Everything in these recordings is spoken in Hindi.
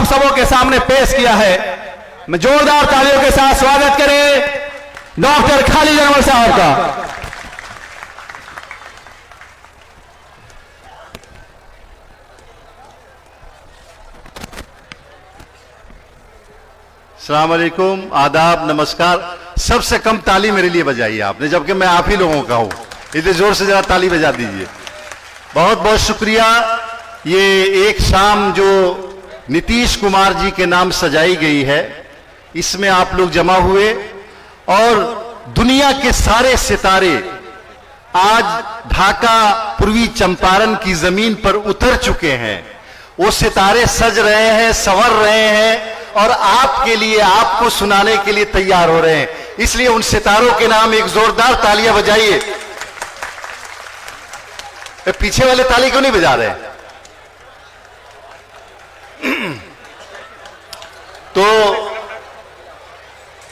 आप सबों के सामने पेश किया है। मैं जोरदार तालियों के साथ स्वागत करें डॉक्टर खालिद अनवर साहब का। अस्सलाम वालेकुम, आदाब, नमस्कार। सबसे कम ताली मेरे लिए बजाइए आपने, जबकि मैं आप ही लोगों का हूं। इतने जोर से जरा ताली बजा दीजिए। बहुत बहुत शुक्रिया। ये एक शाम जो नीतीश कुमार जी के नाम सजाई गई है, इसमें आप लोग जमा हुए और दुनिया के सारे सितारे आज ढाका पूर्वी चंपारण की जमीन पर उतर चुके हैं। वो सितारे सज रहे हैं, संवर रहे हैं और आपके लिए, आपको सुनाने के लिए तैयार हो रहे हैं। इसलिए उन सितारों के नाम एक जोरदार तालियां बजाइए। पीछे वाले ताली क्यों नहीं बजा रहे? तो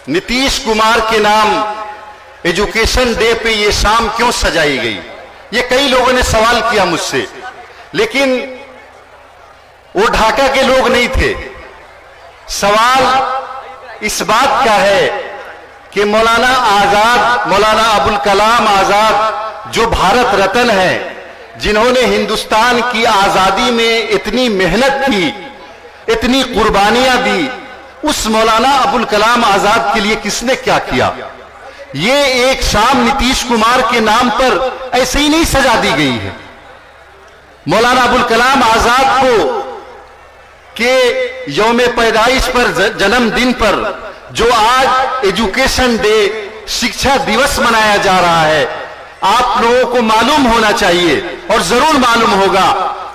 नीतीश कुमार के नाम एजुकेशन डे पे ये शाम क्यों सजाई गई, ये कई लोगों ने सवाल किया मुझसे, लेकिन वो ढाका के लोग नहीं थे। सवाल इस बात का है कि मौलाना आजाद, मौलाना अबुल कलाम आजाद जो भारत रत्न हैं, जिन्होंने हिंदुस्तान की आजादी में इतनी मेहनत की, इतनी कुर्बानियां दी, उस मौलाना अबुल कलाम आजाद के लिए किसने क्या किया? ये एक शाम नीतीश कुमार के नाम पर ऐसे ही नहीं सजा दी गई है। मौलाना अबुल कलाम आजाद को के यौम पैदाइश पर, जन्मदिन पर जो आज एजुकेशन डे, शिक्षा दिवस मनाया जा रहा है, आप लोगों को मालूम होना चाहिए और जरूर मालूम होगा,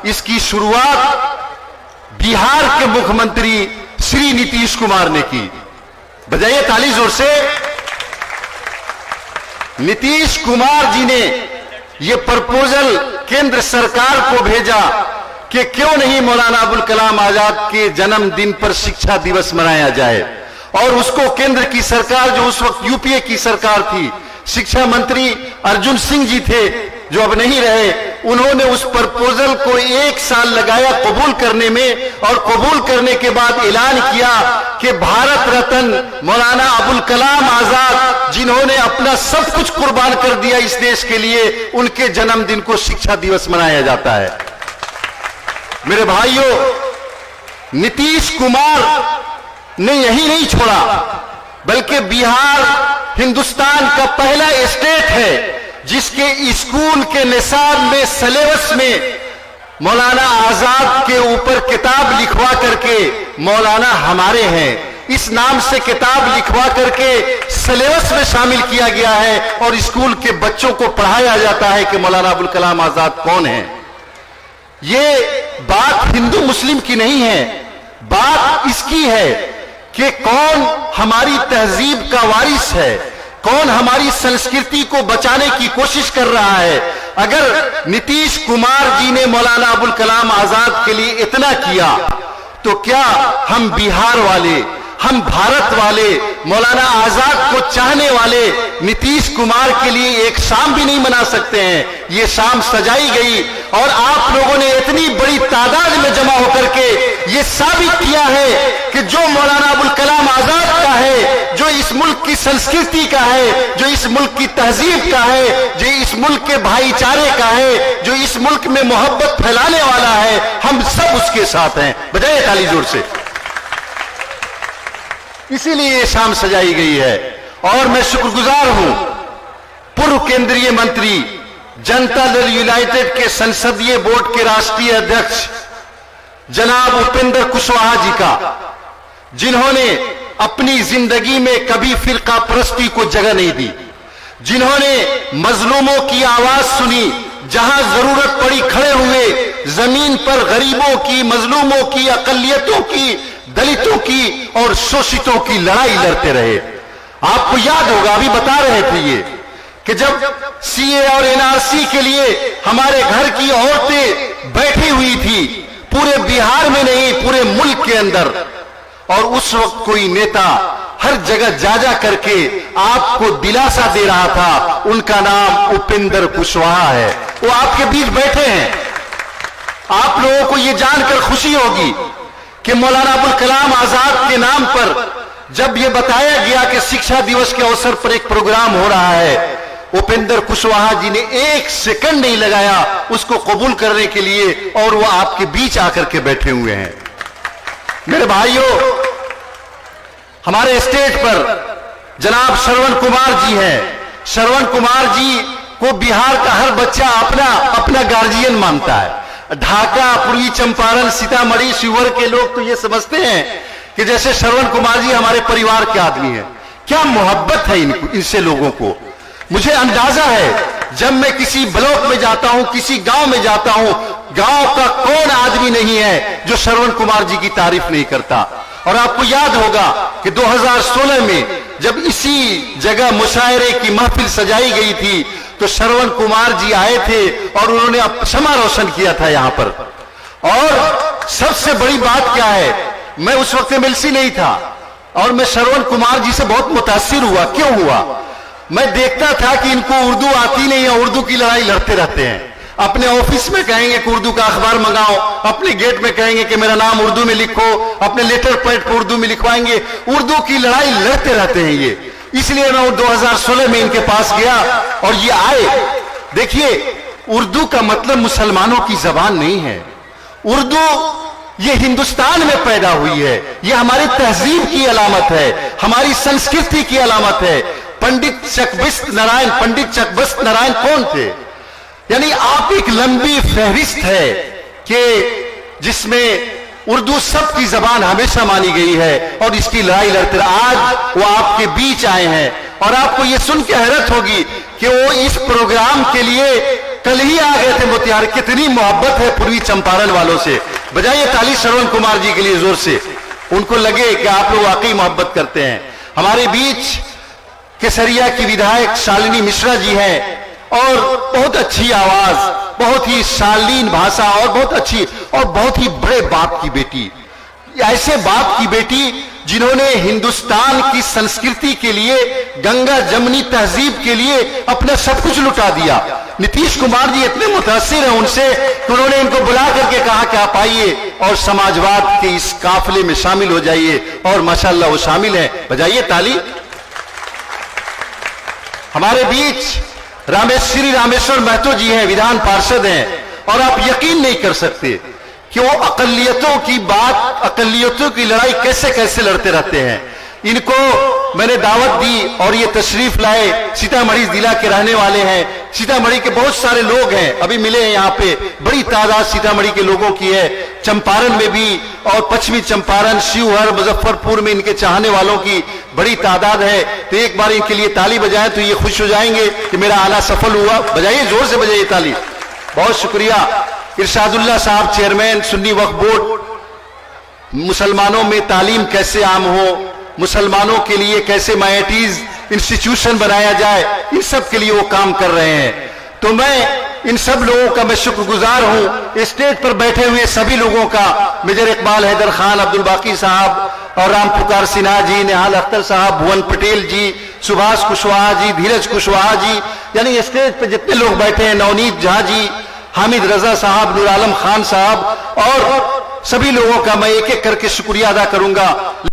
इसकी शुरुआत बिहार के मुख्यमंत्री श्री नीतीश कुमार ने की। बजाइए ताली जोर से। नीतीश कुमार जी ने यह प्रपोजल केंद्र सरकार को भेजा कि क्यों नहीं मौलाना अबुल कलाम आजाद के जन्मदिन पर शिक्षा दिवस मनाया जाए, और उसको केंद्र की सरकार, जो उस वक्त यूपीए की सरकार थी, शिक्षा मंत्री अर्जुन सिंह जी थे जो अब नहीं रहे, उन्होंने उस प्रपोजल को 1 साल लगाया कबूल करने में, और कबूल करने के बाद ऐलान किया कि भारत रत्न मौलाना अबुल कलाम आजाद, जिन्होंने अपना सब कुछ कुर्बान कर दिया इस देश के लिए, उनके जन्मदिन को शिक्षा दिवस मनाया जाता है। मेरे भाइयों, नीतीश कुमार ने यही नहीं छोड़ा, बल्कि बिहार हिंदुस्तान का पहला स्टेट है जिसके स्कूल के निसाब में, सिलेबस में मौलाना आजाद के ऊपर किताब लिखवा करके मौलाना हमारे हैं, इस नाम से किताब लिखवा करके सिलेबस में शामिल किया गया है और स्कूल के बच्चों को पढ़ाया जाता है कि मौलाना अबुल कलाम आजाद कौन है। ये बात हिंदू मुस्लिम की नहीं है, बात इसकी है कि कौन हमारी तहजीब का वारिस है, कौन हमारी संस्कृति को बचाने की कोशिश कर रहा है। अगर नीतीश कुमार जी ने मौलाना अबुल कलाम आजाद के लिए इतना किया, तो क्या हम बिहार वाले, हम भारत वाले, मौलाना आजाद को चाहने वाले नीतीश कुमार के लिए एक शाम भी नहीं मना सकते हैं? ये शाम सजाई गई और आप लोगों ने इतनी बड़ी तादाद में जमा होकर के ये साबित किया है कि जो मौलाना अबुल कलाम आजाद का है, जो इस मुल्क की संस्कृति का है, जो इस मुल्क की तहजीब का है, जो इस मुल्क के भाईचारे का है, जो इस मुल्क में मोहब्बत फैलाने वाला है, हम सब उसके साथ हैं। बजाइए ताली जोर से। इसीलिए ये शाम सजाई गई है और मैं शुक्रगुजार हूं पूर्व केंद्रीय मंत्री, जनता दल यूनाइटेड के संसदीय बोर्ड के राष्ट्रीय अध्यक्ष जनाब उपेंद्र कुशवाहा जी का, जिन्होंने अपनी जिंदगी में कभी फिरका परस्ती को जगह नहीं दी, जिन्होंने मजलूमों की आवाज सुनी, जहां जरूरत पड़ी खड़े हुए, जमीन पर गरीबों की, मजलूमों की, अकलियतों की, दलितों की और शोषितों की लड़ाई लड़ते रहे। आपको याद होगा, अभी बता रहे थे ये कि जब सीए और एनआरसी के लिए हमारे घर की औरतें बैठी हुई थी, पूरे बिहार में नहीं पूरे मुल्क के अंदर, और उस वक्त कोई नेता हर जगह जा जा करके आपको दिलासा दे रहा था, उनका नाम उपेंद्र कुशवाहा है। वो आपके बीच बैठे हैं। आप लोगों को यह जानकर खुशी होगी कि मौलाना अबुल कलाम आजाद के नाम पर जब यह बताया गया कि शिक्षा दिवस के अवसर पर एक प्रोग्राम हो रहा है, उपेंद्र कुशवाहा जी ने एक सेकंड नहीं लगाया उसको कबूल करने के लिए, और वो आपके बीच आकर के बैठे हुए हैं। मेरे भाइयों, हमारे स्टेज पर जनाब श्रवण कुमार जी हैं। श्रवण कुमार जी को बिहार का हर बच्चा अपना अपना गार्जियन मानता है। ढाका, पूर्वी चंपारण, सीतामढ़ी, शिवहर के लोग तो ये समझते हैं कि जैसे श्रवण कुमार जी हमारे परिवार के आदमी हैं। क्या मोहब्बत है इनसे लोगों को। मुझे अंदाजा है जब मैं किसी ब्लॉक में जाता हूं, किसी गांव में जाता हूं, गांव का कौन आदमी नहीं है जो श्रवण कुमार जी की तारीफ नहीं करता। और आपको याद होगा कि 2016 में जब इसी जगह मुशायरे की महफिल सजाई गई थी तो श्रवण कुमार जी आए थे और उन्होंने शमा रोशन किया था यहां पर। और सबसे बड़ी बात क्या है, मैं उस वक्त एमएलसी नहीं था और मैं श्रवण कुमार जी से बहुत मुतासिर हुआ। क्यों हुआ? मैं देखता था कि इनको उर्दू आती नहीं है, उर्दू की लड़ाई लड़ते रहते हैं। अपने ऑफिस में कहेंगे कि उर्दू का अखबार मंगाओ, अपने गेट में कहेंगे कि मेरा नाम उर्दू में लिखो, अपने लेटर पैड पर उर्दू में लिखवाएंगे। उर्दू की लड़ाई लड़ते रहते हैं ये। इसलिए मैं 2016 में इनके पास गया और ये आए। देखिए, उर्दू का मतलब मुसलमानों की जबान नहीं है। उर्दू ये हिंदुस्तान में पैदा हुई है, ये हमारी तहजीब की अलामत है, हमारी संस्कृति की अलामत है। पंडित चकबस्त नारायण कौन थे? यानी आप एक लंबी फहरिस्त है कि जिसमें उर्दू सबकी जबान हमेशा मानी गई है और इसकी लड़ाई लड़ते आज वो आपके बीच आए हैं। और आपको ये सुन के हैरत होगी कि वो इस प्रोग्राम के लिए कल ही आ गए थे मोतिहारी। कितनी मोहब्बत है पूर्वी चंपारण वालों से। बजाइए ताली श्रवण कुमार जी के लिए जोर से। उनको लगे कि आप लोग वाकई मोहब्बत करते हैं। हमारे बीच केसरिया की विधायक शालिनी मिश्रा जी हैं और बहुत अच्छी आवाज, बहुत ही शालीन भाषा और बहुत अच्छी और बहुत ही बड़े बाप की बेटी। ऐसे बाप की बेटी जिन्होंने हिंदुस्तान की संस्कृति के लिए, गंगा जमनी तहजीब के लिए अपना सब कुछ लुटा दिया। नीतीश कुमार जी इतने मुतासिर हैं उनसे कि उन्होंने इनको बुला करके कहा कि आप आइए और समाजवाद के इस काफिले में शामिल हो जाइए। और माशाअल्लाह वो शामिल हैं। बजाइए ताली। हमारे बीच श्री रामेश्वर महतो जी हैं, विधान पार्षद हैं। और आप यकीन नहीं कर सकते कि वो अकलियतों की बात, अकलियतों की लड़ाई कैसे कैसे लड़ते रहते हैं। इनको मैंने दावत दी और ये तशरीफ लाए। सीतामढ़ी जिला के रहने वाले हैं, सीतामढ़ी के बहुत सारे लोग हैं, अभी मिले हैं यहाँ पे। बड़ी तादाद सीतामढ़ी के लोगों की है, चंपारण में भी और पश्चिमी चंपारण, शिवहर, मुजफ्फरपुर में इनके चाहने वालों की बड़ी तादाद है। तो एक बार इनके लिए ताली बजाएं तो ये खुश हो जाएंगे कि मेरा आना सफल हुआ। बजाइए, जोर से बजाइए ताली। बहुत शुक्रिया। इरशादुल्लाह साहब, चेयरमैन सुन्नी वक्फ बोर्ड। मुसलमानों में तालीम कैसे आम हो, मुसलमानों के लिए कैसे माइनॉरिटीज इंस्टीट्यूशन बनाया जाए, इन सब के लिए वो काम कर रहे हैं। तो मैं इन सब लोगों का मैं शुक्रगुजार हूं। स्टेज पर बैठे हुए सभी लोगों का, मेजर इकबाल हैदर खान, अब्दुल बाकी साहब और राम पुकार सिन्हा जी, निहाल अख्तर साहब, भुवन पटेल जी, सुभाष कुशवाहा जी, धीरज कुशवाहा जी, यानी स्टेज पर जितने लोग बैठे हैं, नवनीत झा जी, हामिद रजा साहब, नूर आलम खान साहब और सभी लोगों का मैं एक एक करके शुक्रिया अदा करूंगा।